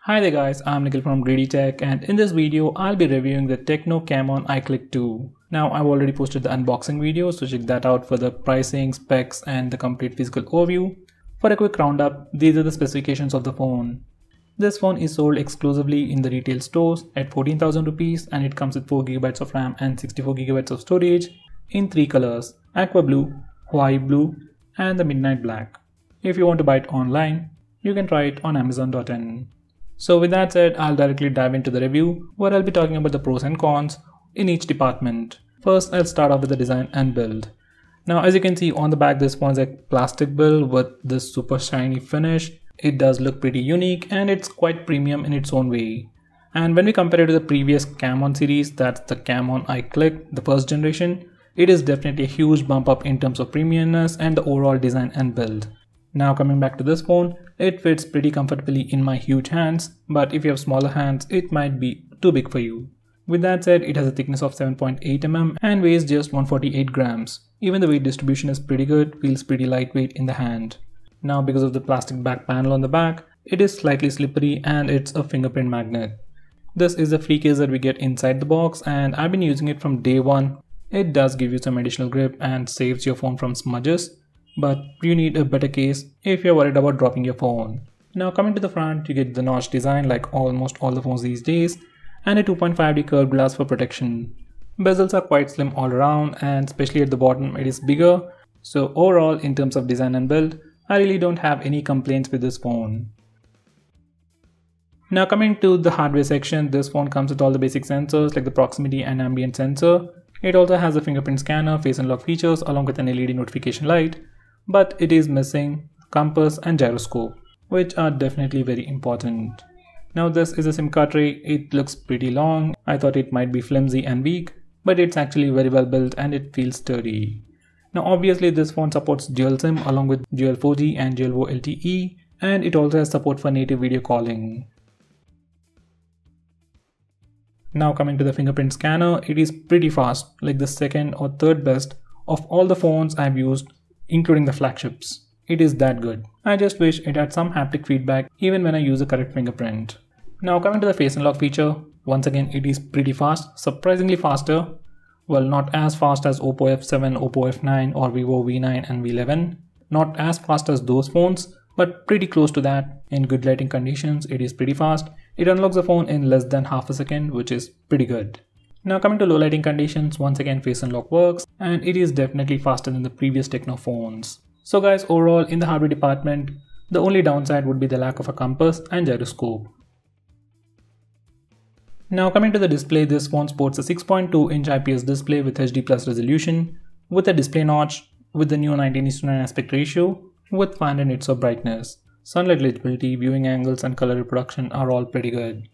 Hi there guys, I'm Nikhil from Greedy Tech, and in this video I'll be reviewing the Tecno Camon iClick 2. Now I've already posted the unboxing video, so check that out for the pricing, specs and the complete physical overview. For a quick roundup, these are the specifications of the phone. This phone is sold exclusively in the retail stores at 14,000 rupees and it comes with 4GB of RAM and 64GB of storage in 3 colors: aqua blue, Hawaii blue and the midnight black. If you want to buy it online, you can try it on Amazon.in. So with that said, I'll directly dive into the review where I'll be talking about the pros and cons in each department. First, I'll start off with the design and build. Now as you can see on the back, this phone's a plastic build with this super shiny finish. It does look pretty unique and it's quite premium in its own way. And when we compare it to the previous Camon series, that's the Camon iClick, the first generation, it is definitely a huge bump up in terms of premiumness and the overall design and build. Now coming back to this phone, it fits pretty comfortably in my huge hands, but if you have smaller hands, it might be too big for you. With that said, it has a thickness of 7.8 mm and weighs just 148 grams. Even the weight distribution is pretty good, feels pretty lightweight in the hand. Now because of the plastic back panel on the back, it is slightly slippery and it's a fingerprint magnet. This is a free case that we get inside the box and I've been using it from day one. It does give you some additional grip and saves your phone from smudges, but you need a better case if you're worried about dropping your phone. Now coming to the front, you get the notch design like almost all the phones these days and a 2.5D curved glass for protection. Bezels are quite slim all around and especially at the bottom it is bigger. So overall in terms of design and build, I really don't have any complaints with this phone. Now coming to the hardware section, this phone comes with all the basic sensors like the proximity and ambient sensor. It also has a fingerprint scanner, face unlock features along with an LED notification light. But it is missing compass and gyroscope, which are definitely very important. Now this is a SIM card tray. It looks pretty long. I thought it might be flimsy and weak, but it's actually very well built and it feels sturdy. Now obviously this phone supports dual SIM along with dual 4G and dual VO LTE, and it also has support for native video calling. Now coming to the fingerprint scanner, it is pretty fast, like the second or third best of all the phones I've used, including the flagships. It is that good. I just wish it had some haptic feedback even when I use the correct fingerprint. Now coming to the face unlock feature, once again it is pretty fast, surprisingly faster. Well, not as fast as Oppo F7, Oppo F9 or Vivo V9 and V11. Not as fast as those phones, but pretty close to that. In good lighting conditions, it is pretty fast. It unlocks the phone in less than half a second, which is pretty good. Now coming to low lighting conditions, once again face unlock works and it is definitely faster than the previous Tecno phones. So guys, overall in the hardware department, the only downside would be the lack of a compass and gyroscope. Now coming to the display, this phone sports a 6.2-inch IPS display with HD+ resolution, with a display notch, with the new 19:9 aspect ratio, with 500 nits of brightness. Sunlight legibility, viewing angles and color reproduction are all pretty good.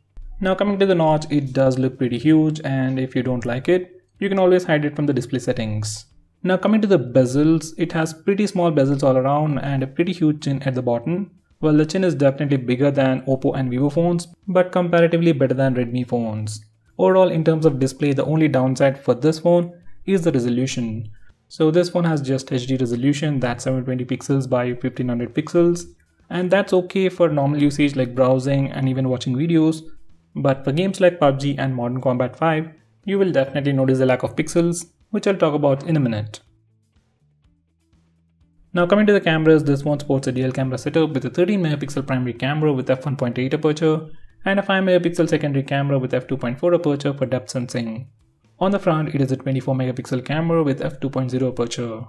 Now coming to the notch, it does look pretty huge and if you don't like it, you can always hide it from the display settings. Now coming to the bezels, it has pretty small bezels all around and a pretty huge chin at the bottom. Well, the chin is definitely bigger than Oppo and Vivo phones, but comparatively better than Redmi phones. Overall in terms of display, the only downside for this phone is the resolution. So this phone has just HD resolution, that's 720 pixels by 1500 pixels. And that's okay for normal usage like browsing and even watching videos. But for games like PUBG and Modern Combat 5, you will definitely notice the lack of pixels, which I'll talk about in a minute. Now coming to the cameras, this one sports a dual camera setup with a 13MP primary camera with f1.8 aperture and a 5MP secondary camera with f2.4 aperture for depth sensing. On the front, it is a 24MP camera with f2.0 aperture.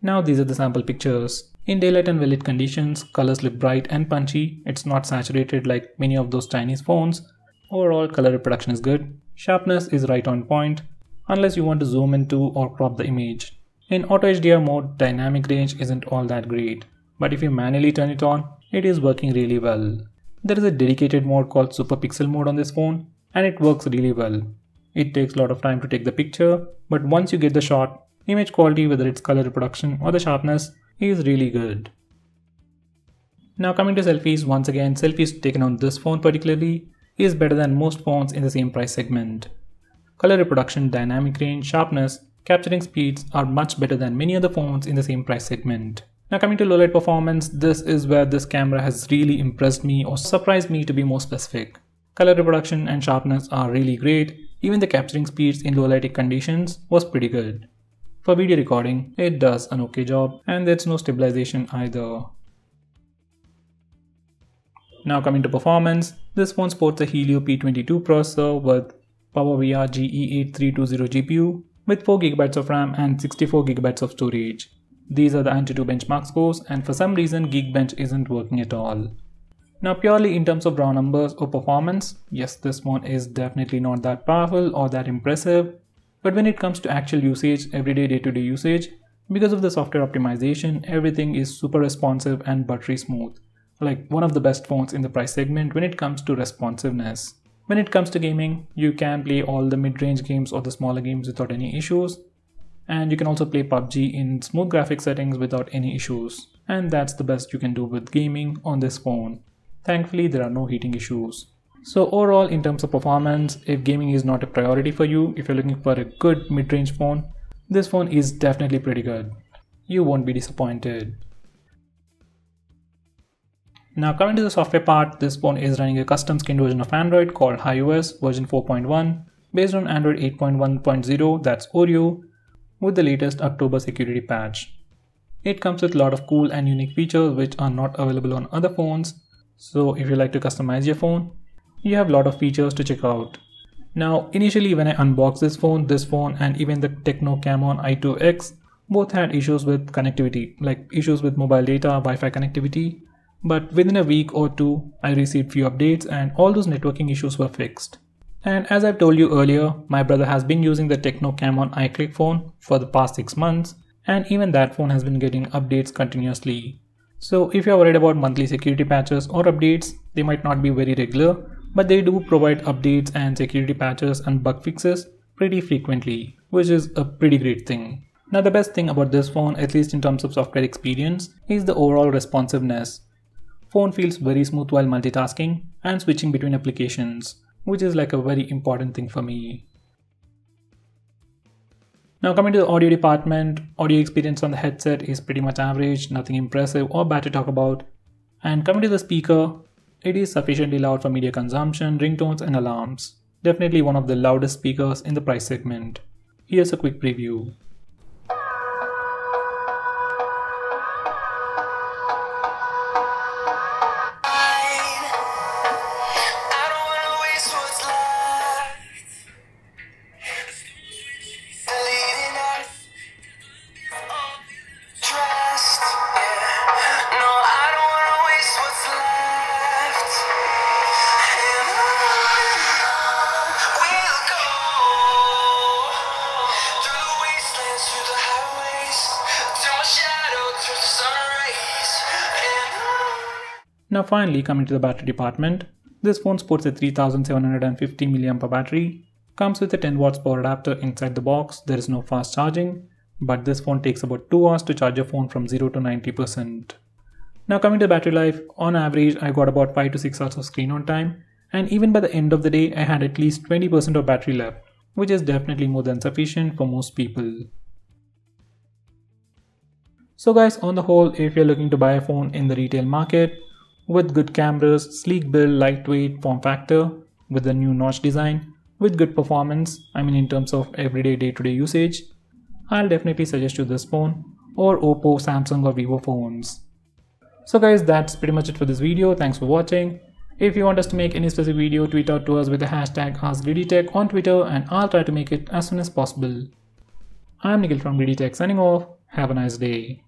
Now these are the sample pictures. In daylight and well lit conditions, colors look bright and punchy. It's not saturated like many of those Chinese phones. Overall color reproduction is good. Sharpness is right on point, unless you want to zoom into or crop the image. In auto HDR mode, dynamic range isn't all that great, but if you manually turn it on, it is working really well. There is a dedicated mode called Super Pixel mode on this phone, and it works really well. It takes a lot of time to take the picture, but once you get the shot, image quality, whether it's color reproduction or the sharpness, is really good. Now coming to selfies, once again selfies taken on this phone particularly is better than most phones in the same price segment. Color reproduction, dynamic range, sharpness, capturing speeds are much better than many other phones in the same price segment. Now coming to low light performance, this is where this camera has really impressed me or surprised me to be more specific. Color reproduction and sharpness are really great. Even the capturing speeds in low lighting conditions was pretty good. For video recording, it does an okay job, and there's no stabilization either. Now coming to performance, this phone sports a Helio P22 processor with PowerVR GE8320 GPU with 4GB of RAM and 64GB of storage. These are the Antutu benchmark scores, and for some reason Geekbench isn't working at all. Now purely in terms of raw numbers or performance, yes, this phone is definitely not that powerful or that impressive, but when it comes to actual usage, everyday day-to-day usage, because of the software optimization, everything is super responsive and buttery smooth. Like one of the best phones in the price segment when it comes to responsiveness. When it comes to gaming, you can play all the mid-range games or the smaller games without any issues. And you can also play PUBG in smooth graphics settings without any issues. And that's the best you can do with gaming on this phone. Thankfully, there are no heating issues. So overall, in terms of performance, if gaming is not a priority for you, if you're looking for a good mid-range phone, this phone is definitely pretty good. You won't be disappointed. Now coming to the software part, this phone is running a custom skinned version of Android called iOS version 4.1 based on Android 8.1.0, that's Oreo, with the latest October security patch. It comes with a lot of cool and unique features which are not available on other phones. So if you like to customize your phone, you have a lot of features to check out. Now initially when I unboxed this phone and even the Tecno Camon i2X both had issues with connectivity, like issues with mobile data, Wi-Fi connectivity. But within a week or two, I received few updates and all those networking issues were fixed. And as I've told you earlier, my brother has been using the Tecno Camon iClick phone for the past 6 months, and even that phone has been getting updates continuously. So if you're worried about monthly security patches or updates, they might not be very regular, but they do provide updates and security patches and bug fixes pretty frequently, which is a pretty great thing. Now the best thing about this phone, at least in terms of software experience, is the overall responsiveness. Phone feels very smooth while multitasking and switching between applications, which is like a very important thing for me. Now coming to the audio department, audio experience on the headset is pretty much average, nothing impressive or bad to talk about. And coming to the speaker, it is sufficiently loud for media consumption, ringtones and alarms. Definitely one of the loudest speakers in the price segment. Here's a quick preview. Now finally coming to the battery department, this phone sports a 3750 mAh battery, comes with a 10 watts power adapter inside the box, there is no fast charging, but this phone takes about 2 hours to charge your phone from 0 to 90%. Now coming to battery life, on average I got about 5 to 6 hours of screen on time, and even by the end of the day I had at least 20% of battery left, which is definitely more than sufficient for most people. So guys, on the whole, if you're looking to buy a phone in the retail market, with good cameras, sleek build, lightweight, form factor, with the new notch design, with good performance, I mean in terms of everyday day-to-day usage, I'll definitely suggest you this phone, or Oppo, Samsung or Vivo phones. So guys, that's pretty much it for this video. Thanks for watching. If you want us to make any specific video, tweet out to us with the hashtag AskGreedyTech on Twitter and I'll try to make it as soon as possible. I'm Nikhil from GreedyTech signing off. Have a nice day.